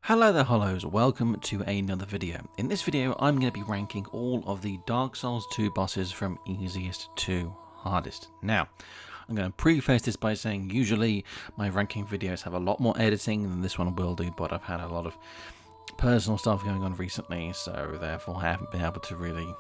Hello there hollows, welcome to another video. In this video I'm going to be ranking all of the Dark Souls 2 bosses from easiest to hardest. Now, I'm going to preface this by saying usually my ranking videos have a lot more editing than this one will do, but I've had a lot of personal stuff going on recently, so therefore I haven't been able to really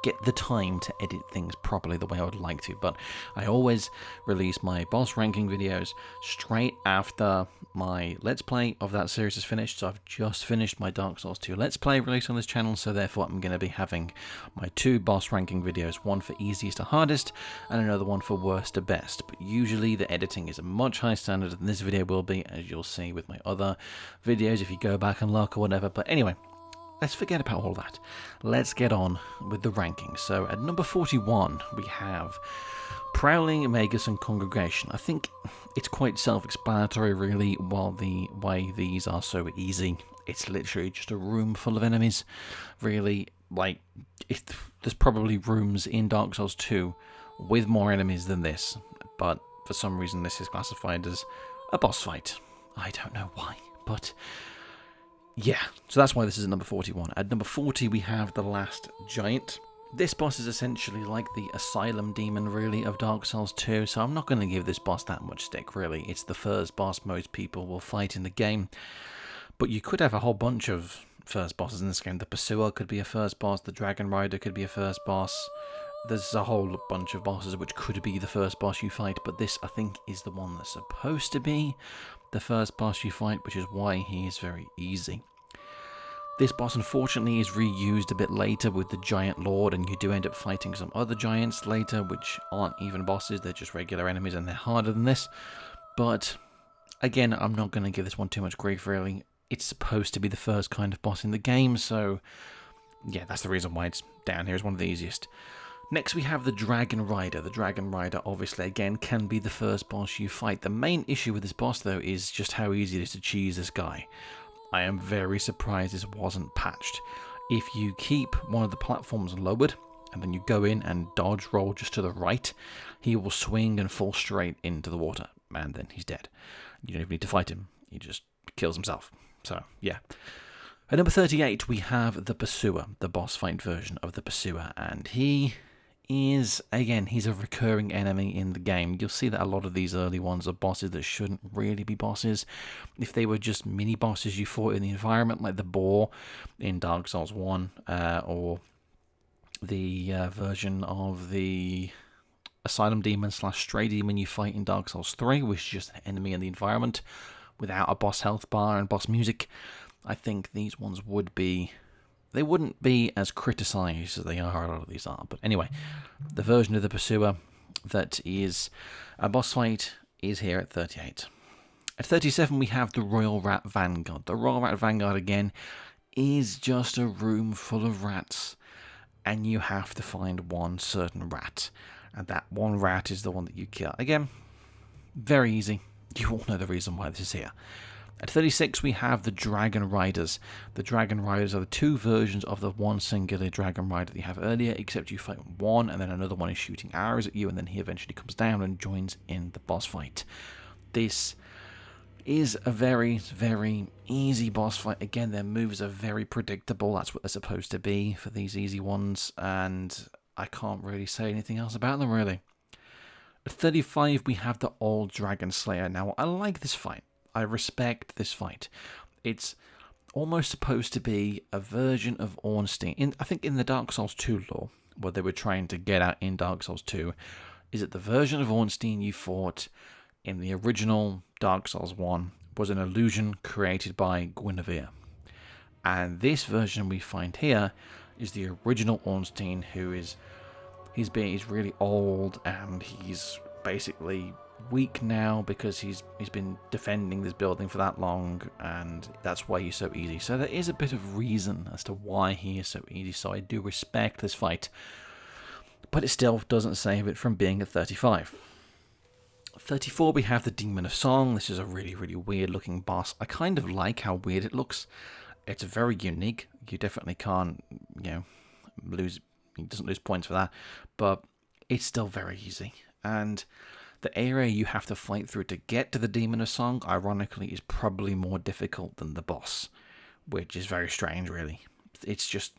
get the time to edit things properly the way I would like to. But I always release my boss ranking videos straight after my Let's Play of that series is finished. So I've just finished my Dark Souls 2 Let's Play released on this channel, so therefore I'm going to be having my two boss ranking videos, one for easiest to hardest and another one for worst to best. But usually the editing is a much higher standard than this video will be, as you'll see with my other videos if you go back and look or whatever. But anyway, let's forget about all that. Let's get on with the rankings. So at number 41, we have Prowling, Magus, and Congregation. I think it's quite self-explanatory, really, why these are so easy. It's literally just a room full of enemies. Really, like, there's probably rooms in Dark Souls 2 with more enemies than this, but for some reason this is classified as a boss fight. I don't know why, but yeah, so that's why this is at number 41. At number 40, we have the Last Giant. This boss is essentially like the Asylum Demon, really, of Dark Souls 2, so I'm not going to give this boss that much stick, really. It's the first boss most people will fight in the game, but you could have a whole bunch of first bosses in this game. The Pursuer could be a first boss, the Dragonrider could be a first boss. There's a whole bunch of bosses which could be the first boss you fight, but this, I think, is the one that's supposed to be the first boss you fight, which is why he is very easy. This boss, unfortunately, is reused a bit later with the Giant Lord, and you do end up fighting some other giants later, which aren't even bosses, they're just regular enemies, and they're harder than this. But, again, I'm not going to give this one too much grief, really. It's supposed to be the first kind of boss in the game, so yeah, that's the reason why it's down here as one of the easiest. Next we have the Dragonrider. The Dragonrider, obviously, again, can be the first boss you fight. The main issue with this boss, though, is just how easy it is to cheese this guy. I am very surprised this wasn't patched. If you keep one of the platforms lowered, and then you go in and dodge roll just to the right, he will swing and fall straight into the water, and then he's dead. You don't even need to fight him, he just kills himself. So, yeah. At number 38, we have the Pursuer, the boss fight version of the Pursuer, and he is, again, he's a recurring enemy in the game. You'll see that a lot of these early ones are bosses that shouldn't really be bosses. If they were just mini bosses you fought in the environment, like the Boar in Dark Souls 1, or the version of the Asylum Demon / Stray Demon you fight in Dark Souls 3, which is just an enemy in the environment without a boss health bar and boss music, I think these ones would be, they wouldn't be as criticised as they are, a lot of these are. But anyway, the version of the Pursuer that is a boss fight is here at 38. At 37, we have the Royal Rat Vanguard. The Royal Rat Vanguard, again, is just a room full of rats, and you have to find one certain rat. And that one rat is the one that you kill. Again, very easy. You all know the reason why this is here. At 36, we have the Dragonriders. The Dragonriders are the two versions of the one singular Dragonrider that you have earlier, except you fight one, and then another one is shooting arrows at you, and then he eventually comes down and joins in the boss fight. This is a very, very easy boss fight. Again, their moves are very predictable. That's what they're supposed to be for these easy ones, and I can't really say anything else about them, really. At 35, we have the old Dragonslayer. Now, I like this fight. I respect this fight. It's almost supposed to be a version of Ornstein. I think in the Dark Souls 2 lore, what they were trying to get at in Dark Souls 2, is that the version of Ornstein you fought in the original Dark Souls 1 was an illusion created by Guinevere. And this version we find here is the original Ornstein, who is he's really old, and he's basically weak now because he's been defending this building for that long, and that's why he's so easy. So there is a bit of reason as to why he is so easy, so I do respect this fight, but it still doesn't save it from being at 35. 34, we have the Demon of Song. This is a really, really weird looking boss. I kind of like how weird it looks. It's very unique. You definitely can't, he doesn't lose points for that, but it's still very easy. And The area you have to fight through to get to the Demon of Song, ironically, is probably more difficult than the boss, which is very strange, really. It's just,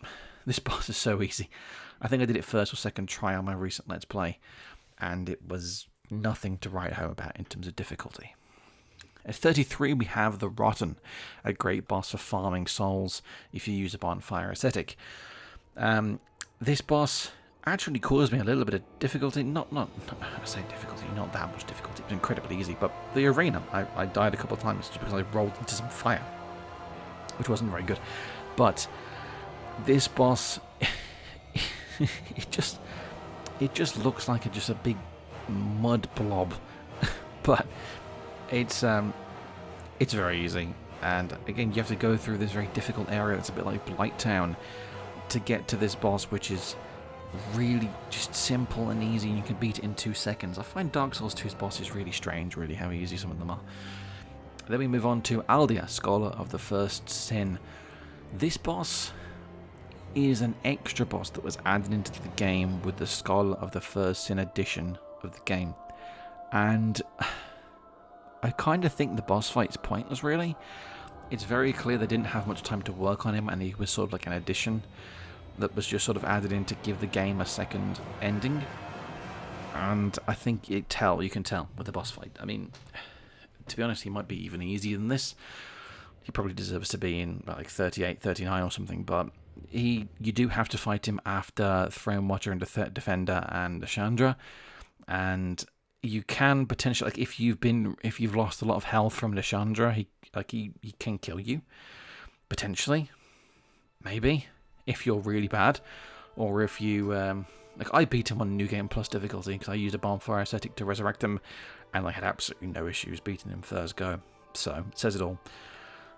this boss is so easy. I think I did it first or second try on my recent Let's Play, and it was nothing to write home about in terms of difficulty. At 33, we have the Rotten, a great boss for farming souls if you use a bonfire ascetic. This boss actually caused me a little bit of difficulty. Not I say difficulty, not that much difficulty. It was incredibly easy, but the arena, I died a couple of times just because I rolled into some fire, which wasn't very good. But this boss, it just looks like just a big mud blob, but it's very easy. And again, you have to go through this very difficult area that's a bit like Blighttown to get to this boss, which is really just simple and easy, and you can beat it in 2 seconds. I find Dark Souls 2's bosses really strange, really, how easy some of them are. Then we move on to Aldia, Scholar of the First Sin. This boss is an extra boss that was added into the game with the Scholar of the First Sin edition of the game. And I kind of think the boss fight's pointless, really. It's very clear they didn't have much time to work on him, and he was sort of like an addition that was just sort of added in to give the game a second ending. And I think you can tell with the boss fight. I mean, to be honest, he might be even easier than this. He probably deserves to be in like 38, 39 or something, but you do have to fight him after Throne Watcher and Defender and Nashandra, and you can potentially, like, if you've lost a lot of health from Nashandra, he can kill you potentially, maybe, if you're really bad, or if you like, I beat him on New Game Plus difficulty because I used a bonfire ascetic to resurrect him, and I had absolutely no issues beating him first go. So it says it all.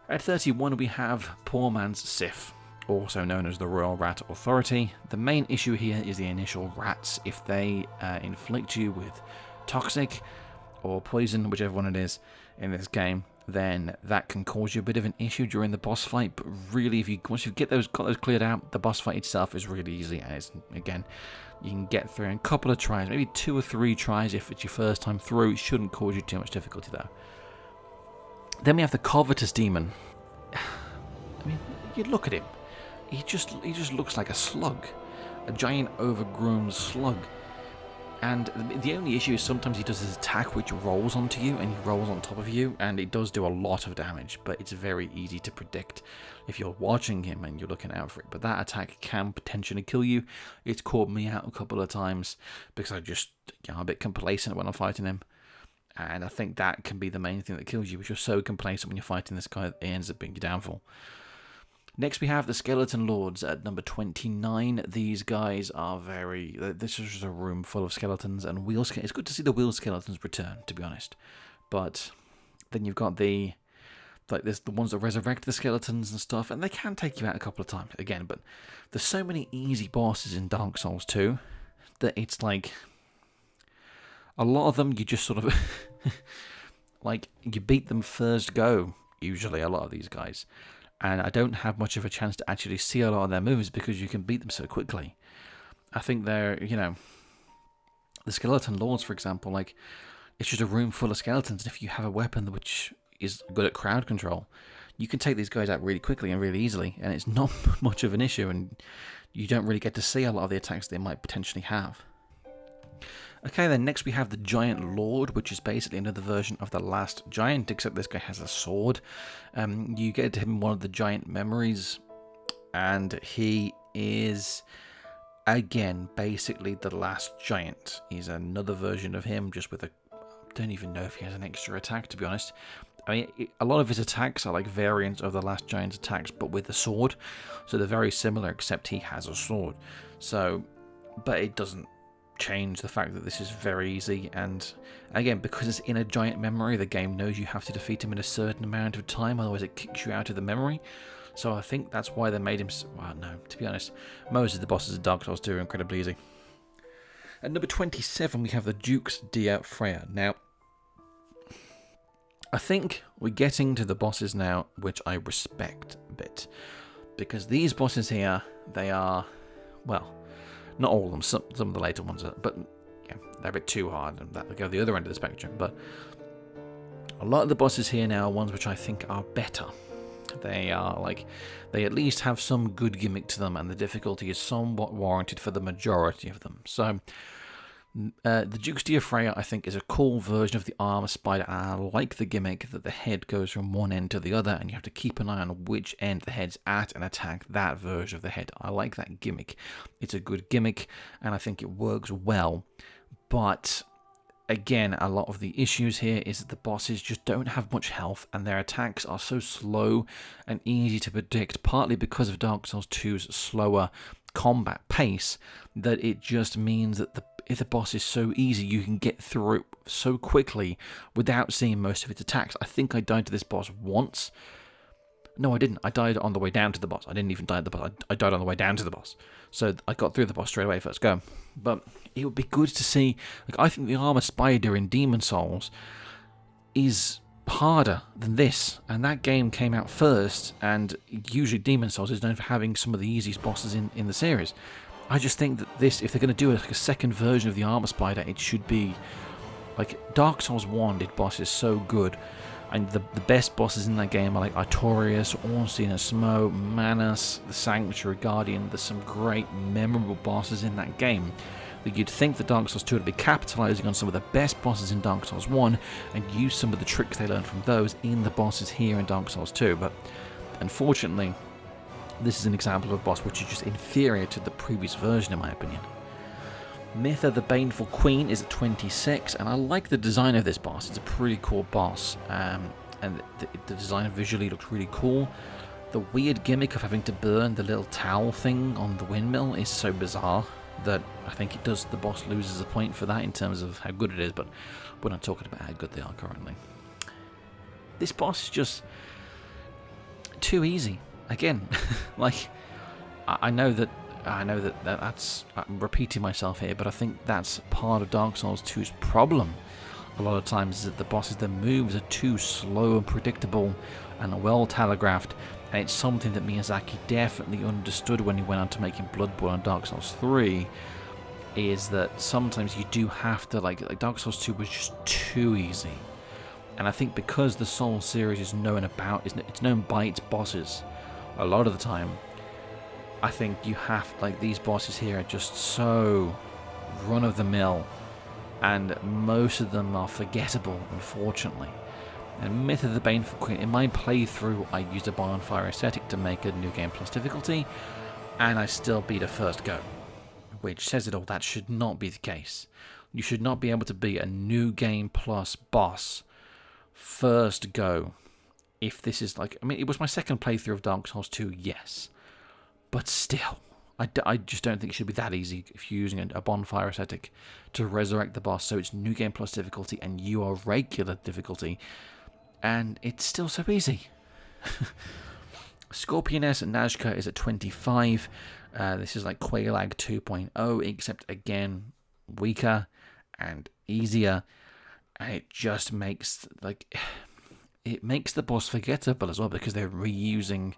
At 31, we have Poor Man's Sif, also known as the Royal Rat Authority. The main issue here is the initial rats. If they inflict you with toxic or poison, whichever one it is in this game, then that can cause you a bit of an issue during the boss fight. But really, once you got those cleared out, the boss fight itself is really easy. And again, you can get through in a couple of tries, maybe 2 or 3 tries if it's your first time through. It shouldn't cause you too much difficulty though. Then we have the Covetous Demon. I mean, you look at him. He just looks like a slug, a giant overgrown slug. And the only issue is sometimes he does his attack which rolls onto you, and he rolls on top of you, and it does do a lot of damage, but it's very easy to predict if you're watching him and you're looking out for it. But that attack can potentially kill you. It's caught me out a couple of times because I'm a bit complacent when I'm fighting him. And I think that can be the main thing that kills you, because you're so complacent when you're fighting this guy that it ends up being your downfall. Next we have the Skeleton Lords at number 29. These guys are this is just a room full of skeletons and wheel skeletons. It's good to see the wheel skeletons return, to be honest. But then you've got the ones that resurrect the skeletons and stuff, and they can take you out a couple of times again. But there's so many easy bosses in Dark Souls 2 that it's like a lot of them you just sort of like you beat them first go. Usually, a lot of these guys. And I don't have much of a chance to actually see a lot of their moves because you can beat them so quickly. I think they're, the Skeleton Lords, for example, like, it's just a room full of skeletons, and if you have a weapon which is good at crowd control, you can take these guys out really quickly and really easily, and it's not much of an issue, and you don't really get to see a lot of the attacks they might potentially have. Okay, then next we have the Giant Lord, which is basically another version of the last giant, except this guy has a sword. You get to him one of the giant memories, and he is, again, basically the last giant. He's another version of him, just with I don't even know if he has an extra attack, to be honest. I mean, a lot of his attacks are like variants of the last giant's attacks, but with a sword. So they're very similar, except he has a sword. So, but it doesn't change the fact that this is very easy, and again, because it's in a giant memory, the game knows you have to defeat him in a certain amount of time, otherwise it kicks you out of the memory. So I think that's why they made him. Well, no, to be honest, most of the bosses of Dark Souls 2 are incredibly easy. At number 27, we have the Duke's Dear Freja. Now, I think we're getting to the bosses now which I respect a bit, because these bosses here, they are, well, not all of them, some of the later ones are, but yeah, they're a bit too hard, and that will go the other end of the spectrum. But a lot of the bosses here now are ones which I think are better. They are they at least have some good gimmick to them, and the difficulty is somewhat warranted for the majority of them. So the Duke's Dear Freja, I think, is a cool version of the armor spider, and I like the gimmick that the head goes from one end to the other, and you have to keep an eye on which end the head's at and attack that version of the head. I like that gimmick. It's a good gimmick, and I think it works well. But again, a lot of the issues here is that the bosses just don't have much health, and their attacks are so slow and easy to predict, partly because of Dark Souls 2's slower combat pace, that it just means that if the boss is so easy, you can get through it so quickly without seeing most of its attacks. I think I died to this boss once. No, I didn't. I died on the way down to the boss. I didn't even die at the boss. I died on the way down to the boss. So I got through the boss straight away first go. But it would be good to see... I think the armor spider in Demon Souls is harder than this. And that game came out first. And usually Demon Souls is known for having some of the easiest bosses in the series. I just think that this, if they're going to do a second version of the armor spider, it should be... Dark Souls 1 did bosses so good. And the best bosses in that game are like Artorias, Ornstein and Smo, Manus, the Sanctuary Guardian. There's some great, memorable bosses in that game. That you'd think that Dark Souls 2 would be capitalizing on some of the best bosses in Dark Souls 1 and use some of the tricks they learned from those in the bosses here in Dark Souls 2. But unfortunately, this is an example of a boss which is just inferior to the previous version, in my opinion. Mytha the Baneful Queen is at 26, and I like the design of this boss. It's a pretty cool boss, and the design visually looks really cool. The weird gimmick of having to burn the little towel thing on the windmill is so bizarre that I think it does the boss loses a point for that in terms of how good it is, but we're not talking about how good they are currently. This boss is just too easy. Again, I know that that's... I'm repeating myself here, but I think that's part of Dark Souls 2's problem. A lot of times is that the bosses, their moves are too slow and predictable and well telegraphed, and it's something that Miyazaki definitely understood when he went on to making Bloodborne and Dark Souls 3, is that sometimes you do have to, like Dark Souls 2 was just too easy. And I think because the Souls series is known it's known by its bosses a lot of the time, I think you have, these bosses here are just so run-of-the-mill, and most of them are forgettable, unfortunately. And Myth of the Baneful Queen, in my playthrough, I used a bonfire aesthetic to make a New Game Plus difficulty, and I still beat a first go. Which says it all, that should not be the case. You should not be able to beat a New Game Plus boss first go. If this is it was my second playthrough of Dark Souls 2, yes. But still, I just don't think it should be that easy if you're using a bonfire aesthetic to resurrect the boss, so it's New Game Plus difficulty and you are regular difficulty, and it's still so easy. Scorpioness Nazca is at 25. This is like Quelaag 2.0, except again weaker and easier, and it just makes it makes the boss forgettable as well, because they're reusing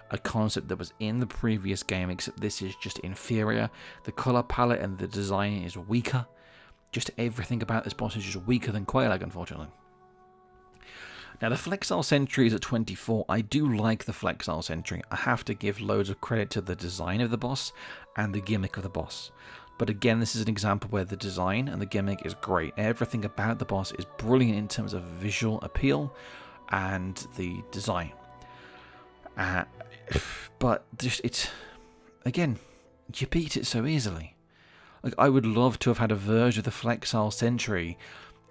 a concept that was in the previous game, except this is just inferior. The color palette and the design is weaker. Just everything about this boss is just weaker than Quelaag, unfortunately. Now, the Flexile Sentry is at 24. I do like the Flexile Sentry. I have to give loads of credit to the design of the boss and the gimmick of the boss. But again, this is an example where the design and the gimmick is great. Everything about the boss is brilliant in terms of visual appeal and the design. But just it's... Again, you beat it so easily. I would love to have had a version of the Flexile Sentry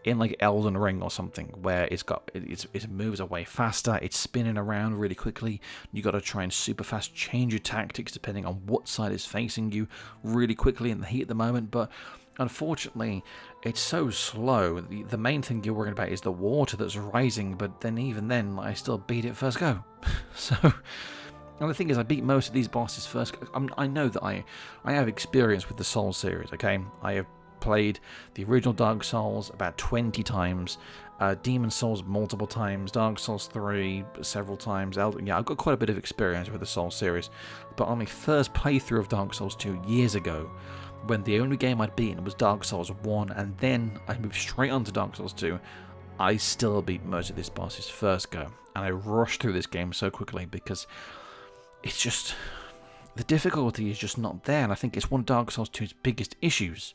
in Elden Ring or something, where it moves away faster, it's spinning around really quickly, you got to try and super fast change your tactics depending on what side is facing you really quickly in the heat at the moment. But unfortunately it's so slow. The main thing you're worrying about is the water that's rising, but then even then I still beat it first go. So, and the thing is, I beat most of these bosses first. I know that I have experience with the Souls series, okay? I have played the original Dark Souls about 20 times, Demon Souls multiple times, Dark Souls 3 several times. I've got quite a bit of experience with the Souls series, but on my first playthrough of Dark Souls 2 years ago, when the only game I'd beaten was Dark Souls 1, and then I moved straight on to Dark Souls 2, I still beat most of this boss's first go. And I rushed through this game so quickly because it's just... the difficulty is just not there, and I think it's one of Dark Souls 2's biggest issues.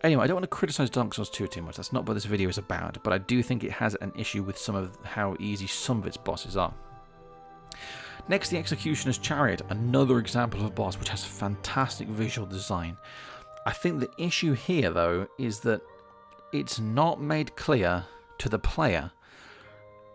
Anyway, I don't want to criticize Dark Souls 2 too much, that's not what this video is about, but I do think it has an issue with some of how easy some of its bosses are. Next, the Executioner's Chariot, another example of a boss which has fantastic visual design. I think the issue here, though, is that it's not made clear to the player.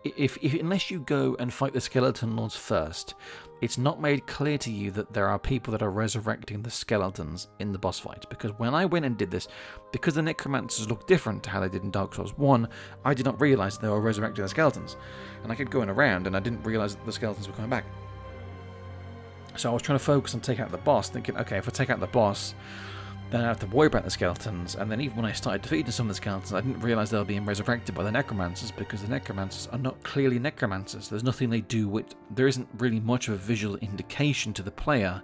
Unless you go and fight the Skeleton Lords first, it's not made clear to you that there are people that are resurrecting the skeletons in the boss fight. Because when I went and did this, because the Necromancers look different to how they did in Dark Souls 1, I did not realise they were resurrecting the skeletons. And I kept going around and I didn't realise that the skeletons were coming back. So I was trying to focus on taking out the boss, thinking, okay, if I take out the boss, then I have to worry about the skeletons. And then even when I started defeating some of the skeletons, I didn't realise they were being resurrected by the Necromancers, because the Necromancers are not clearly Necromancers. There's nothing they do with... there isn't really much of a visual indication to the player,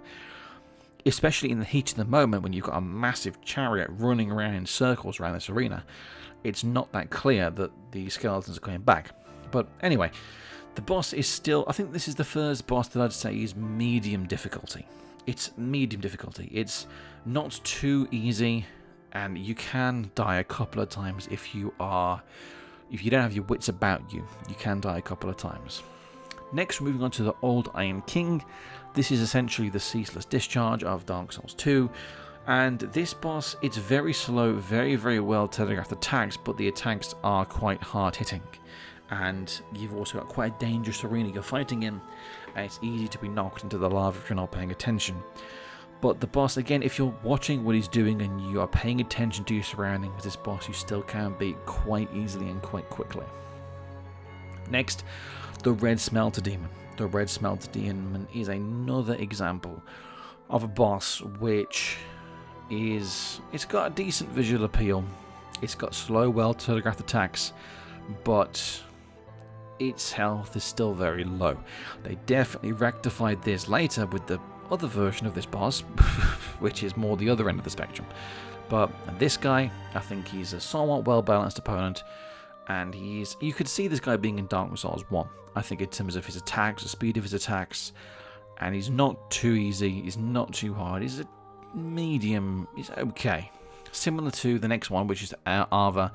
especially in the heat of the moment when you've got a massive chariot running around in circles around this arena. It's not that clear that the skeletons are coming back. But anyway, the boss is still... I think this is the first boss that I'd say is medium difficulty. It's medium difficulty. It's not too easy, and you can die a couple of times if you don't have your wits about you. You can die a couple of times. Next, moving on to the Old Iron King. This is essentially the ceaseless discharge of Dark Souls 2. And this boss, it's very slow, very, very well telegraphed attacks, but the attacks are quite hard hitting. And you've also got quite a dangerous arena you're fighting in, and it's easy to be knocked into the lava if you're not paying attention. But the boss, again, if you're watching what he's doing and you are paying attention to your surroundings, this boss you still can beat quite easily and quite quickly. Next, the Red Smelter Demon. The Red Smelter Demon is another example of a boss which is... it's got a decent visual appeal. It's got slow, well telegraphed attacks, but its health is still very low. They definitely rectified this later with the other version of this boss, which is more the other end of the spectrum. But this guy, I think he's a somewhat well-balanced opponent, and you could see this guy being in Dark Souls 1. I think in terms of his attacks, the speed of his attacks, and he's not too easy, he's not too hard, he's a medium, he's okay. Similar to the next one, which is Ava,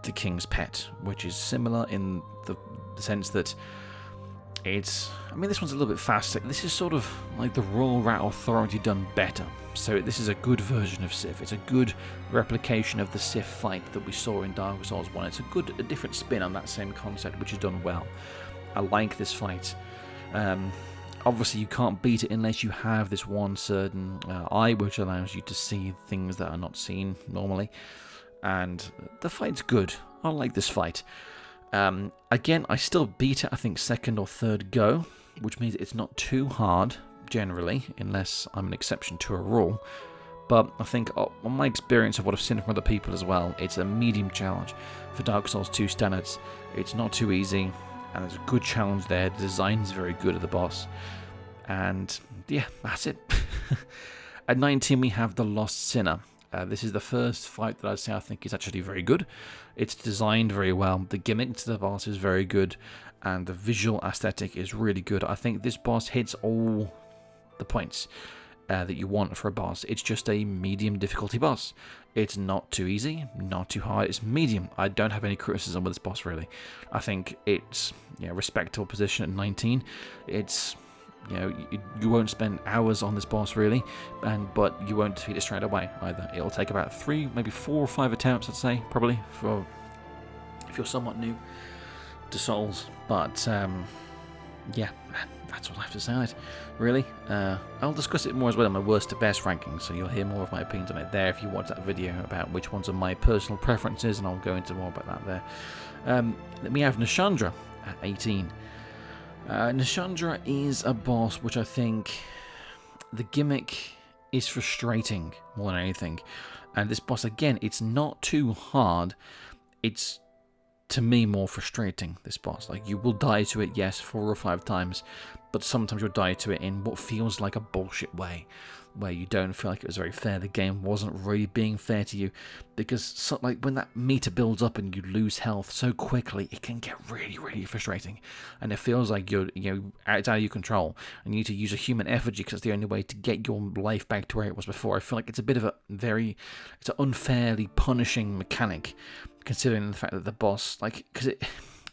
the King's Pet, which is similar in the sense that it's... I mean, this one's a little bit faster. This is sort of like the Royal Rat Authority done better. So this is a good version of Sif. It's a good replication of the Sif fight that we saw in Dark Souls 1. It's a different spin on that same concept, which is done well. I like this fight. Obviously, you can't beat it unless you have this one certain eye, which allows you to see things that are not seen normally. And the fight's good. I like this fight. Again, I still beat it, I think, second or third go, which means it's not too hard, generally, unless I'm an exception to a rule. But I think, on my experience of what I've seen from other people as well, it's a medium challenge for Dark Souls 2 standards. It's not too easy, and there's a good challenge there. The design's very good of the boss. And, yeah, that's it. At 19, we have the Lost Sinner. This is the first fight that I'd say I think is actually very good. It's designed very well. The gimmick to the boss is very good, and the visual aesthetic is really good. I think this boss hits all the points that you want for a boss. It's just a medium difficulty boss. It's not too easy, not too hard. It's medium. I don't have any criticism with this boss, really. I think it's a respectable position at 19. It's... you won't spend hours on this boss really, but you won't defeat it straight away either. It'll take about 3, maybe 4 or 5 attempts, I'd say, probably, for if you're somewhat new to Souls. But yeah, that's all I have to say on it, really. I'll discuss it more as well in my worst to best rankings, so you'll hear more of my opinions on it there if you watch that video about which ones are my personal preferences, and I'll go into more about that there. Then we have Nashandra at 18. Nashandra is a boss which I think the gimmick is frustrating more than anything. And this boss, again, it's not too hard. It's, to me, more frustrating, this boss. Like, you will die to it, yes, 4 or 5 times, but sometimes you'll die to it in what feels like a bullshit way, where you don't feel like it was very fair. The game wasn't really being fair to you, because like when that meter builds up and you lose health so quickly, it can get really, really frustrating, and it feels like it's out of your control, and you need to use a human effigy because it's the only way to get your life back to where it was before. I feel like it's a bit of it's an unfairly punishing mechanic, considering the fact that the boss, because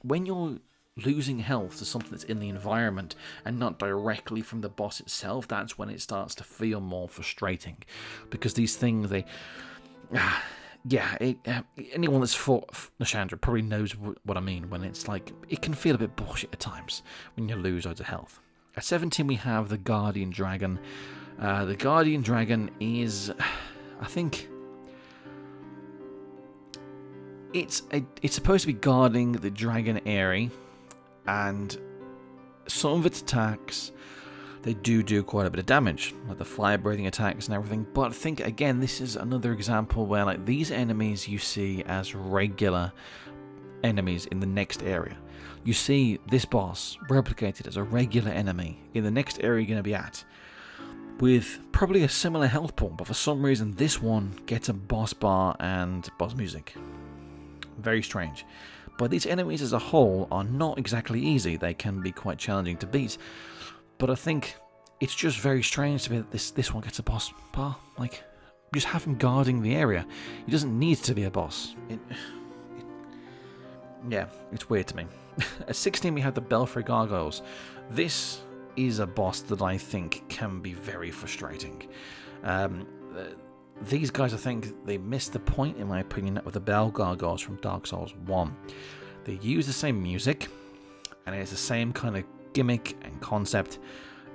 when you're losing health to something that's in the environment and not directly from the boss itself, that's when it starts to feel more frustrating, because these things, anyone that's fought Nashandra probably knows what I mean when it's like, it can feel a bit bullshit at times when you lose loads of health. At 17 we have the Guardian Dragon. The Guardian Dragon is, I think, it's supposed to be guarding the Dragon Aerie, and some of its attacks, they do quite a bit of damage, like the fire-breathing attacks and everything. But I think, again, this is another example where, like, these enemies you see as regular enemies in the next area. You see this boss replicated as a regular enemy in the next area you're going to be at, with probably a similar health pool, but for some reason this one gets a boss bar and boss music. Very strange. But these enemies as a whole are not exactly easy. They can be quite challenging to beat. But I think it's just very strange to me that this one gets a boss bar. Like, just have him guarding the area. He doesn't need to be a boss. Yeah, it's weird to me. At 16 we have the Belfry Gargoyles. This is a boss that I think can be very frustrating. These guys, I think they missed the point, in my opinion, with the Bell Gargoyles from Dark Souls 1. They use the same music, and it's the same kind of gimmick and concept,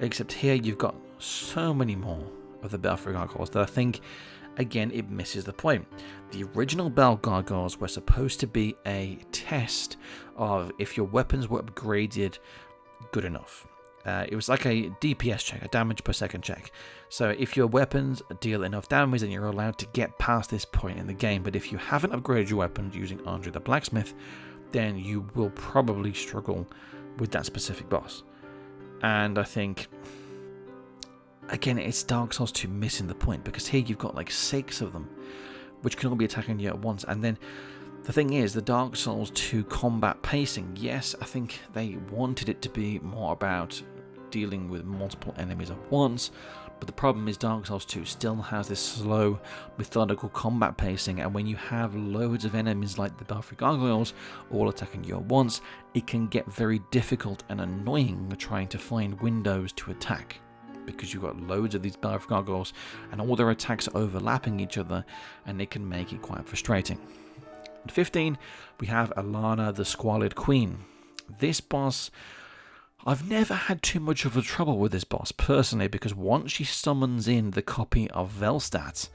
except here you've got so many more of the Belfry Gargoyles that I think, again, it misses the point. The original Bell Gargoyles were supposed to be a test of if your weapons were upgraded good enough. It was like a DPS check, a damage per second check. So if your weapons deal enough damage, then you're allowed to get past this point in the game. But if you haven't upgraded your weapons using Andre the Blacksmith, then you will probably struggle with that specific boss. And I think, again, it's Dark Souls 2 missing the point, because here you've got like 6 of them, which can all be attacking you at once. And then the thing is, the Dark Souls 2 combat pacing, yes, I think they wanted it to be more about dealing with multiple enemies at once, but the problem is Dark Souls 2 still has this slow, methodical combat pacing, and when you have loads of enemies like the Belfry Gargoyles all attacking you at once, it can get very difficult and annoying trying to find windows to attack, because you've got loads of these Belfry Gargoyles and all their attacks are overlapping each other, and it can make it quite frustrating. At 15, we have Alana the Squalid Queen. This boss, I've never had too much of a trouble with this boss personally, because once she summons in the copy of Velstadt,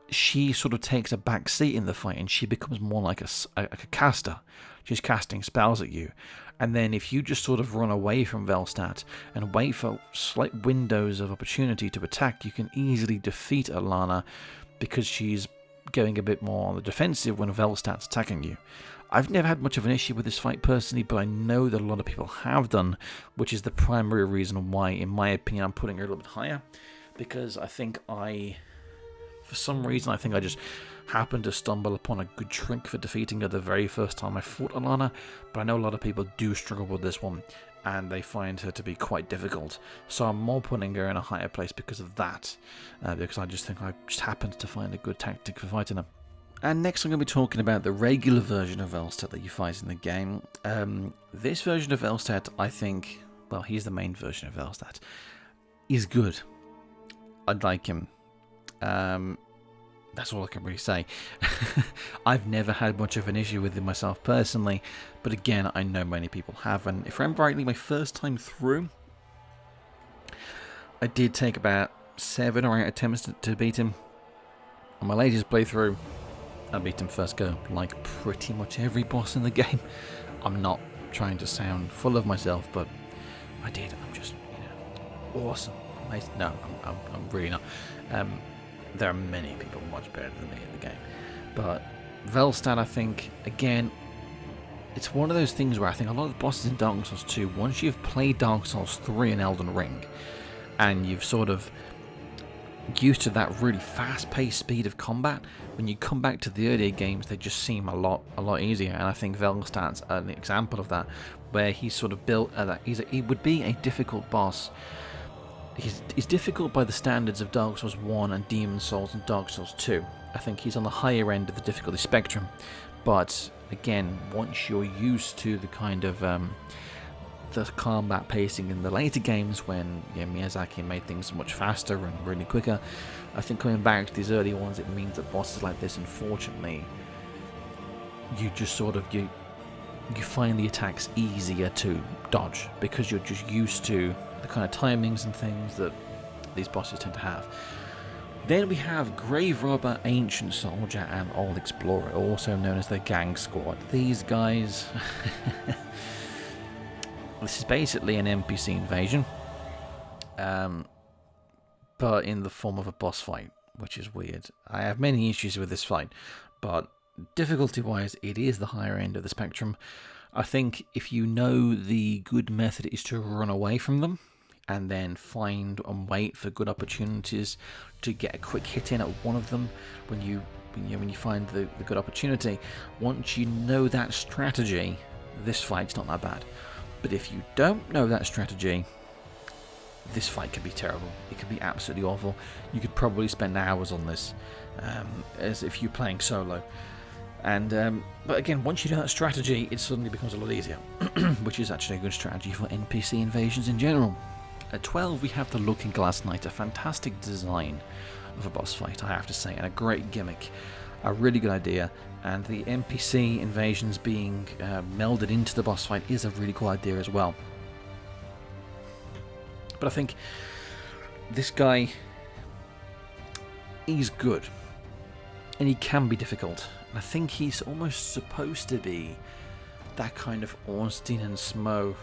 she sort of takes a back seat in the fight, and she becomes more like a caster. She's casting spells at you, and then if you just sort of run away from Velstadt and wait for slight windows of opportunity to attack, you can easily defeat Alana, because she's going a bit more on the defensive when Velstadt's attacking you. I've never had much of an issue with this fight personally, but I know that a lot of people have done, which is the primary reason why, in my opinion, I'm putting her a little bit higher, because I think for some reason, I just happened to stumble upon a good trick for defeating her the very first time I fought Alana, but I know a lot of people do struggle with this one, and they find her to be quite difficult. So I'm more putting her in a higher place because of that, because I just think I just happened to find a good tactic for fighting her. And next I'm going to be talking about the regular version of Velstadt that you fight in the game. This version of Velstadt, I think, well, he's the main version of Velstadt, is good. I'd like him. That's all I can really say. I've never had much of an issue with him myself personally, but again, I know many people have, and if I remember rightly, my first time through, I did take about 7 or 8 attempts to beat him. On my latest playthrough, I beat him first go, like pretty much every boss in the game. I'm not trying to sound full of myself, but I did. I'm just, awesome. Amazing. No, I'm really not. There are many people much better than me in the game. But Velstadt, I think, again, it's one of those things where I think a lot of the bosses in Dark Souls 2, once you've played Dark Souls 3 and Elden Ring, and you've sort of used to that really fast-paced speed of combat, when you come back to the earlier games, they just seem a lot easier. And I think Velstad's an example of that, where he's sort of built that he would be a difficult boss. He's difficult by the standards of Dark Souls 1 and Demon Souls and Dark Souls 2. I think he's on the higher end of the difficulty spectrum. But again, once you're used to the kind of the combat pacing in the later games, when Miyazaki made things much faster and really quicker, I think coming back to these early ones, it means that bosses like this, unfortunately, you just sort of you find the attacks easier to dodge because you're just used to the kind of timings and things that these bosses tend to have. Then we have Grave Robber, Ancient Soldier, and Old Explorer, also known as the Gang Squad. These guys... This is basically an NPC invasion, but in the form of a boss fight, which is weird. I have many issues with this fight, but difficulty-wise, it is the higher end of the spectrum. I think if you know the good method is to run away from them, and then find and wait for good opportunities to get a quick hit in at one of them when you find the good opportunity. Once you know that strategy, this fight's not that bad. But if you don't know that strategy, this fight can be terrible. It can be absolutely awful. You could probably spend hours on this, as if you're playing solo. And but again, once you know that strategy, it suddenly becomes a lot easier, which is actually a good strategy for NPC invasions in general. At 12, we have the Looking Glass Knight, a fantastic design of a boss fight, I have to say, and a great gimmick. A really good idea, and the NPC invasions being melded into the boss fight is a really cool idea as well. But I think this guy, he's good, and he can be difficult. And I think he's almost supposed to be that kind of Ornstein and Smough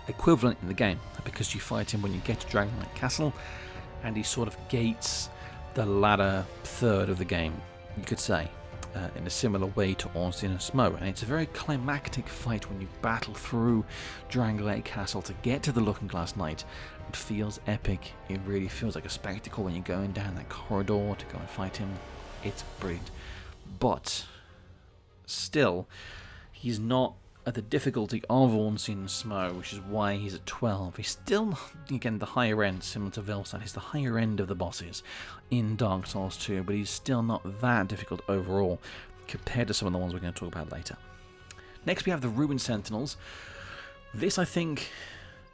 equivalent in the game, because you fight him when you get to Dragonrider Castle, and he sort of gates the latter third of the game, you could say, in a similar way to Ornstein and Smough. And it's a very climactic fight when you battle through Drangleic Castle to get to the Looking Glass Knight. It feels epic. It really feels like a spectacle when you're going down that corridor to go and fight him. It's brilliant. But still, he's not at the difficulty of Ornstein and Smough, which is why he's at 12. He's still, again, the higher end, similar to Velstad. He's the higher end of the bosses in Dark Souls 2, but he's still not that difficult overall compared to some of the ones we're going to talk about later. Next, we have the Ruined Sentinels. This, I think,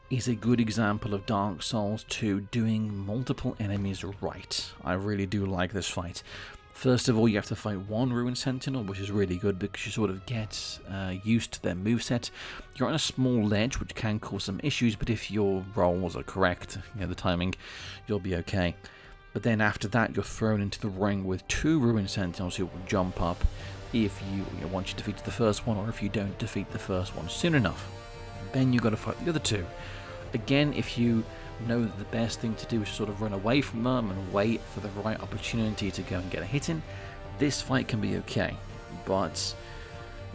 is a good example of Dark Souls 2 doing multiple enemies right. I really do like this fight. First of all, you have to fight one Ruined Sentinel, which is really good because you sort of get used to their moveset. You're on a small ledge, which can cause some issues, but if your rolls are correct, the timing, you'll be okay. But then after that, you're thrown into the ring with two Ruined Sentinels who will jump up if once you defeat the first one, or if you don't defeat the first one soon enough. Then you've got to fight the other two. Again, if you know that the best thing to do is to sort of run away from them and wait for the right opportunity to go and get a hit in, this fight can be okay. But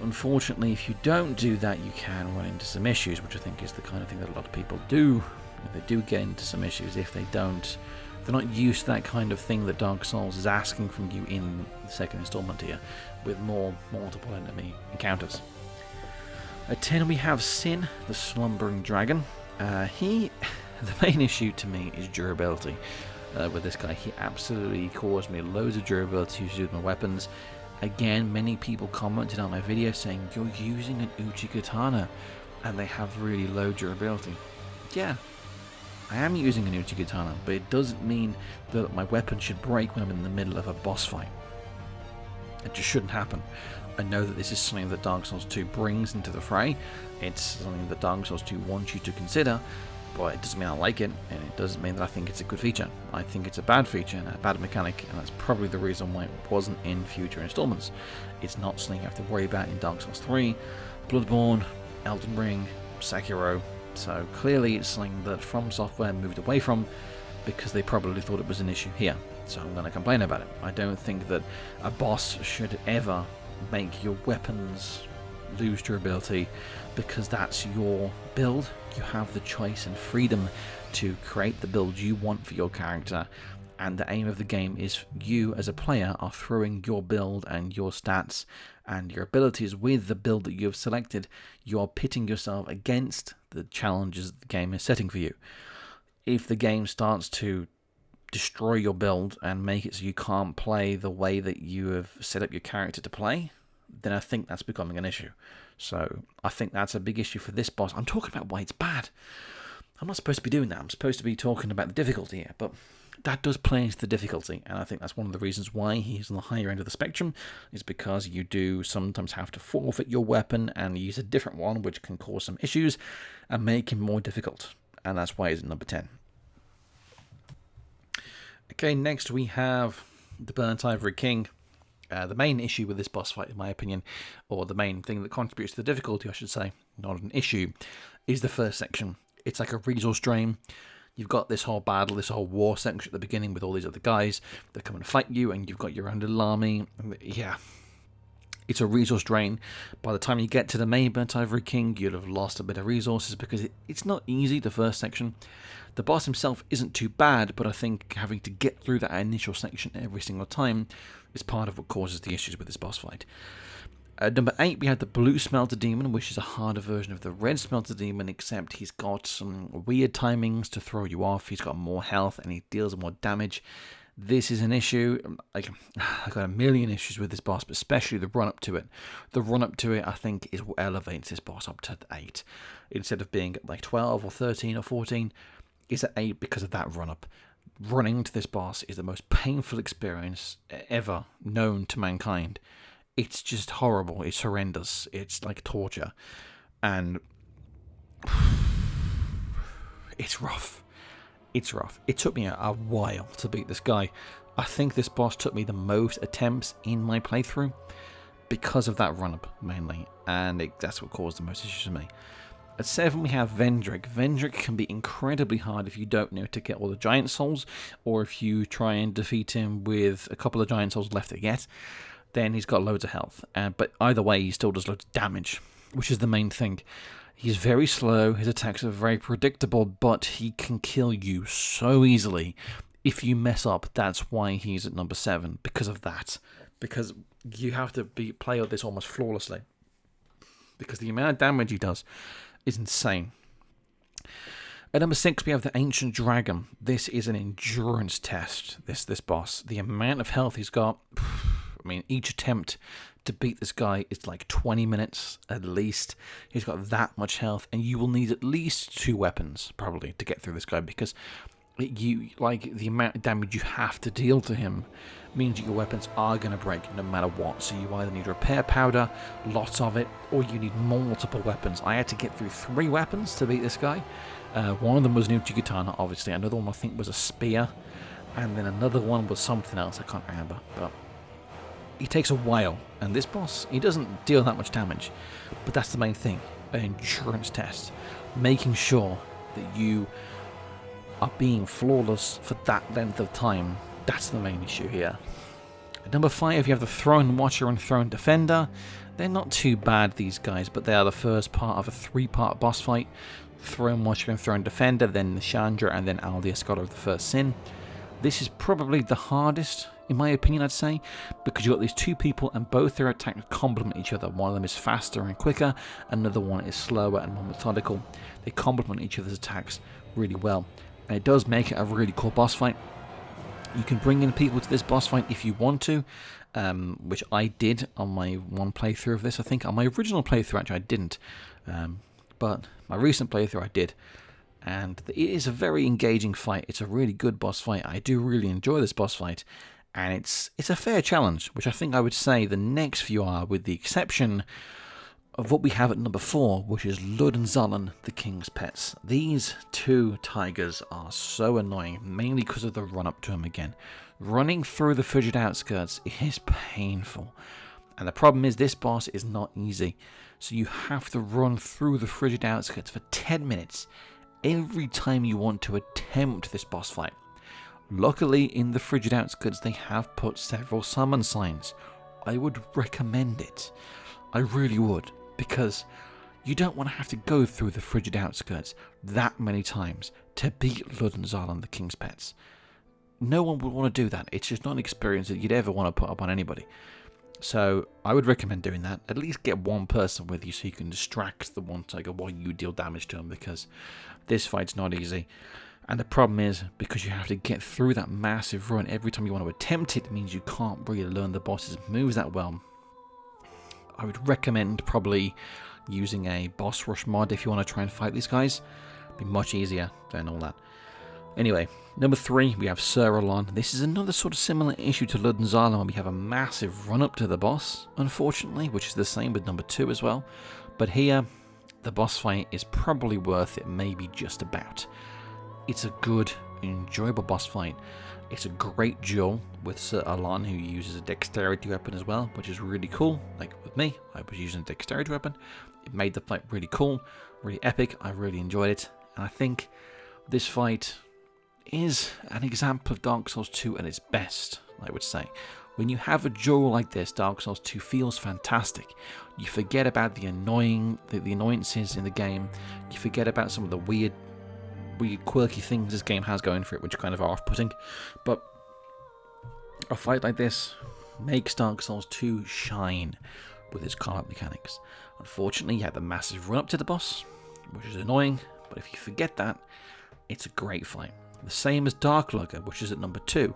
unfortunately, if you don't do that, you can run into some issues, which I think is the kind of thing that a lot of people do. They do get into some issues if they don't. They're not used to that kind of thing that Dark Souls is asking from you in the second installment here, with more multiple enemy encounters. At 10, we have Sin, the Slumbering Dragon. The main issue to me is durability. With this guy, he absolutely caused me loads of durability issues with my weapons. Again, many people commented on my video saying, you're using an Uchi Katana and they have really low durability. Yeah, I am using an Uchi Katana, but it doesn't mean that my weapon should break when I'm in the middle of a boss fight. It just shouldn't happen. I know that this is something that Dark Souls 2 brings into the fray. It's something that Dark Souls 2 wants you to consider, but it doesn't mean I like it, and it doesn't mean that I think it's a good feature. I think it's a bad feature and a bad mechanic, and that's probably the reason why it wasn't in future installments. It's not something you have to worry about in Dark Souls 3, Bloodborne, Elden Ring, Sekiro, so clearly it's something that FromSoftware moved away from because they probably thought it was an issue here, so I'm going to complain about it. I don't think that a boss should ever make your weapons lose durability, because that's your build. You have the choice and freedom to create the build you want for your character, and the aim of the game is you as a player are throwing your build and your stats and your abilities with the build that you have selected. You're pitting yourself against the challenges the game is setting for you. If the game starts to destroy your build and make it so you can't play the way that you have set up your character to play, then I think that's becoming an issue. So I think that's a big issue for this boss. I'm talking about why it's bad. I'm not supposed to be doing that. I'm supposed to be talking about the difficulty here, but that does play into the difficulty, and I think that's one of the reasons why he's on the higher end of the spectrum, is because you do sometimes have to forfeit your weapon and use a different one, which can cause some issues and make him more difficult, and that's why he's at number 10. Okay, next we have the Burnt Ivory King. The main issue with this boss fight, in my opinion, or the main thing that contributes to the difficulty, I should say, not an issue, is the first section. It's like a resource drain. You've got this whole battle, this whole war section at the beginning with all these other guys that come and fight you, and you've got your own little army. Yeah, it's a resource drain. By the time you get to the main Burnt Ivory King, you'll have lost a bit of resources, because it's not easy, the first section. The boss himself isn't too bad, but I think having to get through that initial section every single time is part of what causes the issues with this boss fight. At number 8, we have the Blue Smelter Demon, which is a harder version of the Red Smelter Demon, except he's got some weird timings to throw you off. He's got more health and he deals more damage. This is an issue. I've got a million issues with this boss, but especially the run-up to it. The run-up to it, I think, is what elevates this boss up to 8. Instead of being at like 12 or 13 or 14, it's at 8 because of that run-up. Running to this boss is the most painful experience ever known to mankind. It's just horrible. It's horrendous. It's like torture. And it's rough. It's rough. It took me a while to beat this guy. I think this boss took me the most attempts in my playthrough because of that run-up, mainly. And that's what caused the most issues for me. At 7, we have Vendrick. Vendrick can be incredibly hard if you don't know to get all the Giant Souls, or if you try and defeat him with a couple of Giant Souls left to get. Then he's got loads of health. But either way, he still does loads of damage, which is the main thing. He's very slow, his attacks are very predictable, but he can kill you so easily if you mess up. That's why he's at number 7, because of that. Because you have to play this almost flawlessly. Because the amount of damage he does is insane. At number 6, we have the Ancient Dragon. This is an endurance test, this boss. The amount of health he's got, I mean, each attempt to beat this guy is like 20 minutes at least. He's got that much health, and you will need at least 2 weapons, probably, to get through this guy, because the amount of damage you have to deal to him means that your weapons are going to break no matter what. So you either need repair powder, lots of it, or you need multiple weapons. I had to get through 3 weapons to beat this guy. One of them was an Uchi-Katana, obviously. Another one I think was a spear, and then another one was something else, I can't remember. But it takes a while, and this boss, he doesn't deal that much damage, but that's the main thing, an endurance test, making sure that you are being flawless for that length of time. That's the main issue here. At number 5, you have the Throne Watcher and Throne Defender. They're not too bad, these guys, but they are the first part of a 3-part boss fight. Throne Watcher and Throne Defender, then Nashandra, and then Aldia, Scholar of the First Sin. This is probably the hardest, in my opinion, I'd say, because you've got these 2 people and both their attacks complement each other. One of them is faster and quicker, another one is slower and more methodical. They complement each other's attacks really well, and it does make it a really cool boss fight. You can bring in people to this boss fight if you want to, which I did on my one playthrough of this, I think. On my original playthrough, actually, I didn't, but my recent playthrough I did. And it is a very engaging fight. It's a really good boss fight. I do really enjoy this boss fight, and it's a fair challenge, which I think I would say the next few are, with the exception of what we have at number 4, which is Lud and Zallen, the King's Pets. These 2 tigers are so annoying, mainly because of the run-up to them again. Running through the frigid outskirts is painful, and the problem is this boss is not easy, so you have to run through the frigid outskirts for 10 minutes every time you want to attempt this boss fight. Luckily, in the frigid outskirts, they have put several summon signs. I would recommend it. I really would, because you don't want to have to go through the frigid outskirts that many times to beat Lud and Zallen, the King's Pets. No one would want to do that. It's just not an experience that you'd ever want to put up on anybody. So I would recommend doing that. At least get one person with you so you can distract the one tiger while you deal damage to him, because this fight's not easy. And the problem is, because you have to get through that massive run every time you want to attempt it, means you can't really learn the boss's moves that well. I would recommend probably using a boss rush mod if you want to try and fight these guys. It'd be much easier than all that. Anyway, number 3, we have Suralon. This is another sort of similar issue to Lud and Zallen, where we have a massive run up to the boss, unfortunately, which is the same with number 2 as well. But here, the boss fight is probably worth it, maybe just about. It's a good, enjoyable boss fight. It's a great duel with Suralon, who uses a dexterity weapon as well, which is really cool. Like with me, I was using a dexterity weapon. It made the fight really cool, really epic. I really enjoyed it. And I think this fight is an example of Dark Souls 2 at its best, I would say. When you have a duel like this, Dark Souls 2 feels fantastic. You forget about the annoyances in the game. You forget about some of the weird quirky things this game has going for it, which kind of are off-putting. But a fight like this makes Dark Souls 2 shine with its combat mechanics. Unfortunately, you have the massive run up to the boss, which is annoying, but if you forget that, it's a great fight. The same as Dark Lugger, which is at number 2.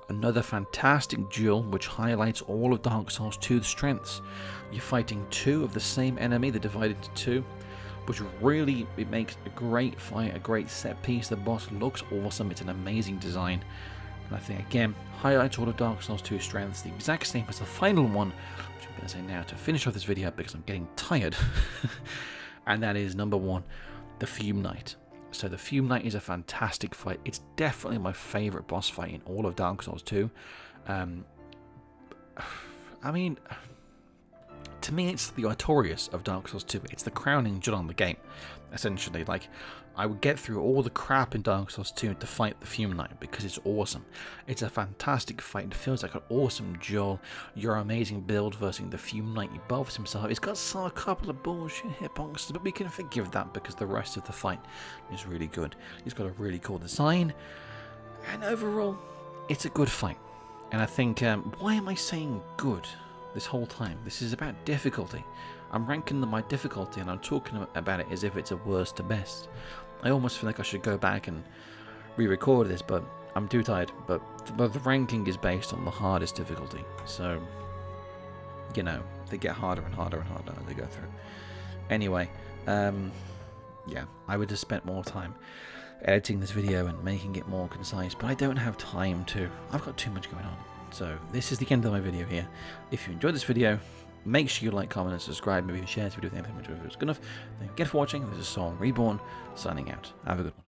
Another fantastic duel which highlights all of Dark Souls 2's strengths. You're fighting 2 of the same enemy, they're divided into 2, which really, it makes a great fight, a great set piece. The boss looks awesome, it's an amazing design. And I think, again, highlights all of Dark Souls 2's strengths, the exact same as the final one, which I'm going to say now to finish off this video because I'm getting tired. And that is number 1, the Fume Knight. So the Fume Knight is a fantastic fight. It's definitely my favourite boss fight in all of Dark Souls 2. I mean, to me it's the Artorias of Dark Souls 2. It's the crowning jewel on the game, essentially. Like, I would get through all the crap in Dark Souls 2 to fight the Fume Knight because it's awesome. It's a fantastic fight. It feels like an awesome duel. Your amazing build versus the Fume Knight. He buffs himself. He's got a couple of bullshit hitboxes, but we can forgive that because the rest of the fight is really good. He's got a really cool design, and overall, it's a good fight. And I think, why am I saying good this whole time? This is about difficulty. I'm ranking my difficulty and I'm talking about it as if it's a worst to best. I almost feel like I should go back and re-record this, but I'm too tired. But the ranking is based on the hardest difficulty. So, you know, they get harder and harder and harder as they go through. Anyway, yeah, I would have spent more time editing this video and making it more concise, but I don't have time to. I've got too much going on. So this is the end of my video here. If you enjoyed this video, make sure you like, comment, and subscribe. Maybe share this video with anything which was good enough. Thank you again for watching. This is SoulReborn signing out. Have a good one.